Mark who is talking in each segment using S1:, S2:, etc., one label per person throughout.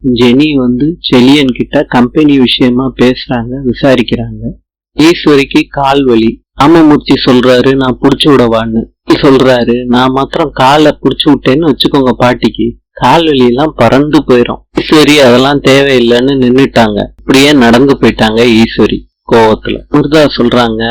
S1: Jenny Chezhiyan கிட்ட company விஷயமா பேசுறாங்க, விசாரிக்கிறாங்க. ஈஸ்வரிக்கு கால் வலி. ராமமூர்த்தி சொல்றாரு நான் புடிச்சு விடவான்னு சொல்றாரு. நான் மாத்திரம் காலை புடிச்சு விட்டேன்னு வச்சுக்கோங்க, பாட்டிக்கு கால் வலி எல்லாம் பறந்து போயிரும். ஈஸ்வரி அதெல்லாம் தேவையில்லைன்னு நின்னுட்டாங்க. இப்படியே நடந்து போயிட்டாங்க ஈஸ்வரி கோவத்துல. முருதா சொல்றாங்க,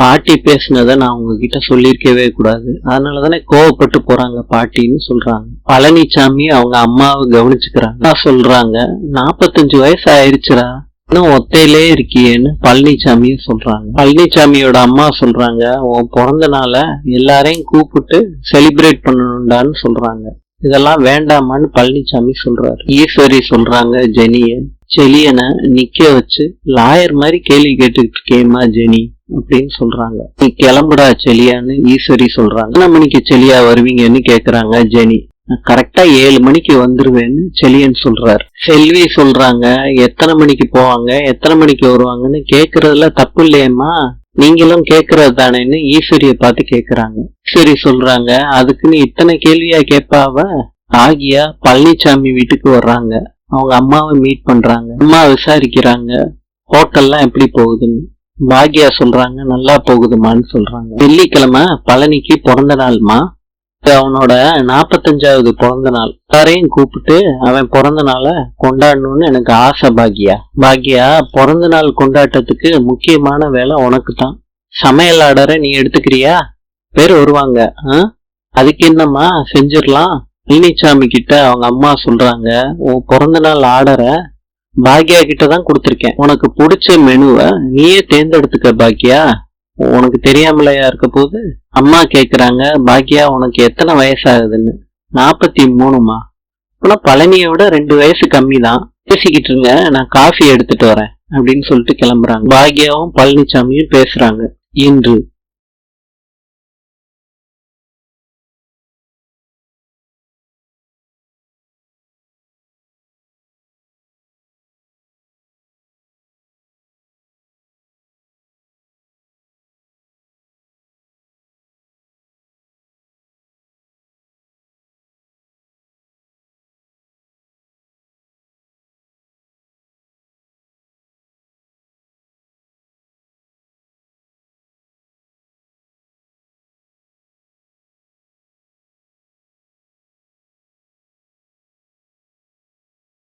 S1: பாட்டி பேசினதை நான் உங்ககிட்ட சொல்லிருக்கவே கூடாது, அதனாலதானே கோவப்பட்டு போறாங்க பாட்டின்னு சொல்றாங்க. பழனிசாமி அவங்க அம்மாவை கவனிச்சுக்கிறாங்க. சொல்றாங்க 45 வயசு ஆயிடுச்சுரா, இன்னும் ஒத்தையிலே இருக்கியேன்னு பழனிசாமியும் சொல்றாங்க. பழனிசாமியோட அம்மா சொல்றாங்க, உன் பிறந்த நாள எல்லாரையும் கூப்பிட்டு செலிப்ரேட் பண்ணணும்டான்னு சொல்றாங்க. இதெல்லாம் வேண்டாமான்னு பழனிசாமி சொல்றாரு. ஈஸ்வரி சொல்றாங்க செலியனை நிக்க வச்சு லாயர் மாதிரி கேள்வி கேட்டுக்கிட்டு இருக்கேம்மா ஜெனி அப்படின்னு சொல்றாங்க. நீ கிளம்புடா செலியான்னு ஈஸ்வரி சொல்றாங்க. எத்தனை மணிக்கு செலியா வருவீங்கன்னு கேக்குறாங்க ஜெனி. கரெக்டா 7 மணிக்கு வந்துருவேன்னு செலியன் சொல்றாரு. செல்வி சொல்றாங்க, எத்தனை மணிக்கு போவாங்க எத்தனை மணிக்கு வருவாங்கன்னு கேக்குறதுல தப்பு இல்லையம்மா, நீங்களும் கேக்குறது தானேன்னு ஈஸ்வரிய பார்த்து கேக்குறாங்க. ஈஸ்வரி சொல்றாங்க, அதுக்குன்னு இத்தனை கேள்வியா கேட்பாவ? ஆகியா பழனிசாமி வீட்டுக்கு வர்றாங்க, அவங்க அம்மாவை மீட் பண்றாங்க. அம்மா விசாரிக்கிறாங்க ஹோட்டல்லாம் எப்படி போகுதுன்னு. பாக்யா சொல்றாங்க நல்லா போகுதுமான்னு சொல்றாங்க. வெள்ளிக்கிழமை பழனிக்கு பிறந்த நாள்மா, அவனோட 45வது பிறந்த நாள். எல்லாரையும் கூப்பிட்டு அவன் பிறந்த நாளை கொண்டாடணும்னு எனக்கு ஆசை பாக்யா. பாக்யா, பிறந்த நாள் கொண்டாட்டத்துக்கு முக்கியமான வேலை உனக்கு தான். சமையல் ஆர்டரை நீ எடுத்துக்கிறியா? பேர் வருவாங்க, அதுக்கு என்னம்மா செஞ்சிடலாம். பழனிசாமி கிட்ட அவங்க அம்மா சொல்றாங்க, உன் பிறந்த நாள் ஆர்டரை பாக்யா கிட்ட தான் கொடுத்துருக்கேன், உனக்கு பிடிச்ச மெனுவை நீயே தேர்ந்தெடுத்துக்க பாக்யா, உனக்கு தெரியாமலையா இருக்க போது. அம்மா கேக்குறாங்க, பாக்யா உனக்கு எத்தனை வயசாகுதுன்னு. 43மா. ஆனா பழனியோட 2 வயசு கம்மி தான். பேசிக்கிட்டு இருங்க, நான் காஃபி எடுத்துட்டு வரேன் அப்படின்னு சொல்லிட்டு கிளம்புறாங்க. பாக்யாவும் பழனிசாமியும் பேசுறாங்க. இன்று